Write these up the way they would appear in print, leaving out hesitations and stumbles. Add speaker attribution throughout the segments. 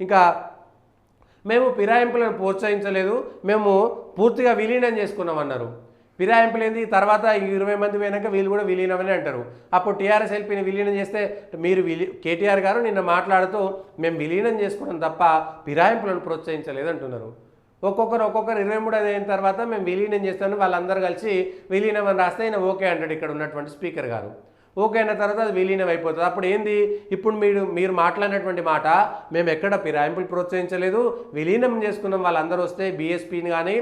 Speaker 1: ఇంకా మేము ఫిరాయింపులను ప్రోత్సహించలేదు, మేము పూర్తిగా విలీనం చేసుకున్నామన్నారు. ఫిరాయింపులు ఏంది, తర్వాత 20 మంది పోయినాక వీళ్ళు కూడా విలీనమని అంటారు. అప్పుడు టీఆర్ఎస్ ఎల్పీని విలీనం చేస్తే మీరు కేటీఆర్ గారు నిన్న మాట్లాడుతూ మేము విలీనం చేసుకున్నాం తప్ప ఫిరాయింపులను ప్రోత్సహించలేదు అంటున్నారు. ఒక్కొక్కరు 23 అయిన తర్వాత మేము విలీనం చేస్తామని వాళ్ళందరూ కలిసి విలీనం అని రాస్తే ఆయన ఓకే అంటాడు ఇక్కడ ఉన్నటువంటి స్పీకర్ గారు. ఓకే అయిన తర్వాత అది విలీనం అయిపోతుంది. అప్పుడు ఏంది, ఇప్పుడు మీరు మాట్లాడినటువంటి మాట మేము ఎక్కడ ఫిరాయింపులు ప్రోత్సహించలేదు, విలీనం చేసుకున్నాం, వాళ్ళందరూ వస్తే బీఎస్పీని కానీ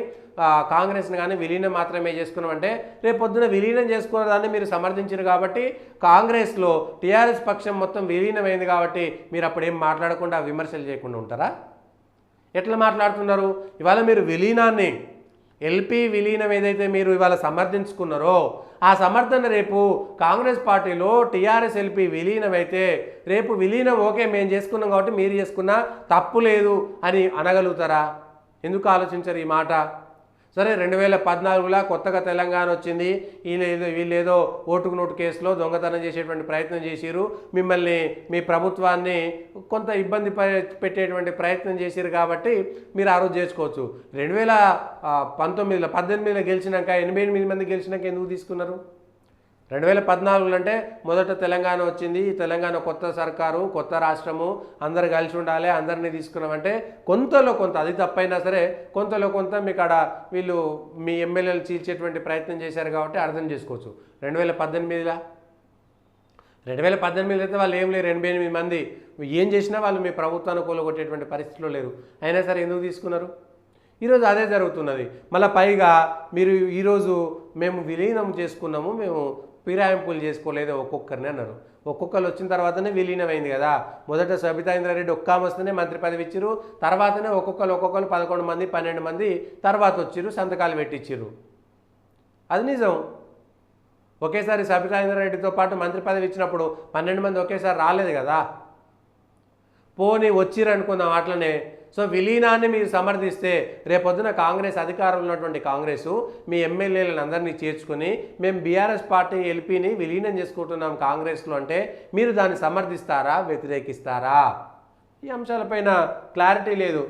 Speaker 1: కాంగ్రెస్ని కానీ విలీనం మాత్రమే చేసుకున్నాం అంటే రేపు పొద్దున విలీనం చేసుకున్న దాన్ని మీరు సమర్థించారు కాబట్టి కాంగ్రెస్లో టీఆర్ఎస్ పక్షం మొత్తం విలీనమైంది కాబట్టి మీరు అప్పుడు ఏం మాట్లాడకుండా విమర్శలు చేయకుండా ఉంటారా? ఎట్లా మాట్లాడుతున్నారు? ఇవాళ మీరు విలీనాన్ని ఎల్పీ విలీనం ఏదైతే మీరు ఇవాళ సమర్థించుకున్నారో ఆ సమర్థన రేపు కాంగ్రెస్ పార్టీలో టీఆర్ఎస్ ఎల్పీ విలీనం అయితే రేపు విలీనం ఓకే మేము చేసుకున్నాం కాబట్టి మీరు చేసుకున్నా తప్పు లేదు అని అనగలుగుతారా? ఎందుకు ఆలోచించరు ఈ మాట? సరే 2014లో కొత్తగా తెలంగాణ వచ్చింది, వీళ్ళేదో ఓటుకు నోటు కేసులో దొంగతనం చేసేటువంటి ప్రయత్నం చేసిరు, మిమ్మల్ని మీ ప్రభుత్వాన్ని కొంత ఇబ్బంది పెట్టేటువంటి ప్రయత్నం చేసిరు కాబట్టి మీరు ఆ రోజు చేసుకోవచ్చు. 18లో గెలిచినాక 88 మంది గెలిచినాక ఎందుకు తీసుకున్నారు? 2014 అంటే మొదట తెలంగాణ వచ్చింది, తెలంగాణ కొత్త సర్కారు, కొత్త రాష్ట్రము, అందరు కలిసి ఉండాలి, అందరినీ తీసుకున్నామంటే కొంతలో కొంత, అది తప్పైనా సరే కొంతలో కొంత మీకు ఆడ వీళ్ళు మీ ఎమ్మెల్యేలు చీల్చేటువంటి ప్రయత్నం చేశారు కాబట్టి అర్థం చేసుకోవచ్చు. 2018లో అయితే వాళ్ళు ఏం లేరు, 88 మంది ఏం చేసినా వాళ్ళు మీ ప్రభుత్వాన్ని కూలగొట్టేటువంటి పరిస్థితిలో లేరు, అయినా సరే ఎందుకు తీసుకున్నారు? ఈరోజు అదే జరుగుతున్నది. మళ్ళీ పైగా మీరు ఈరోజు మేము విలీనం చేసుకున్నాము, మేము ఫిరాయింపులు చేసుకోలేదు ఒక్కొక్కరిని అన్నారు. ఒక్కొక్కరు వచ్చిన తర్వాతనే విలీనం అయింది కదా. మొదట సబితా ఇంద్రారెడ్డి ఒక్కామె వస్తేనే మంత్రి పదవి ఇచ్చిరు, తర్వాతనే ఒక్కొక్కరు 11 మంది 12 మంది తర్వాత వచ్చిర్రు, సంతకాలు పెట్టించిర్రు. అది నిజం. ఒకేసారి సబితా ఇంద్రారెడ్డితో పాటు మంత్రి పదవి ఇచ్చినప్పుడు 12 మంది ఒకేసారి రాలేదు కదా. పోనీ వచ్చిర్రు అనుకుందాం అట్లనే. సో విలీనాన్ని మీరు సమర్థిస్తే రేపొద్దున కాంగ్రెస్ అధికారంలో ఉన్నటువంటి కాంగ్రెసు మీ ఎమ్మెల్యేలను అందరినీ చేర్చుకొని మేము బీఆర్ఎస్ పార్టీ ఎల్పీని విలీనం చేసుకుంటున్నాం కాంగ్రెస్లో అంటే మీరు దాన్ని సమర్థిస్తారా, వ్యతిరేకిస్తారా? ఈ అంశాలపైన క్లారిటీ లేదు.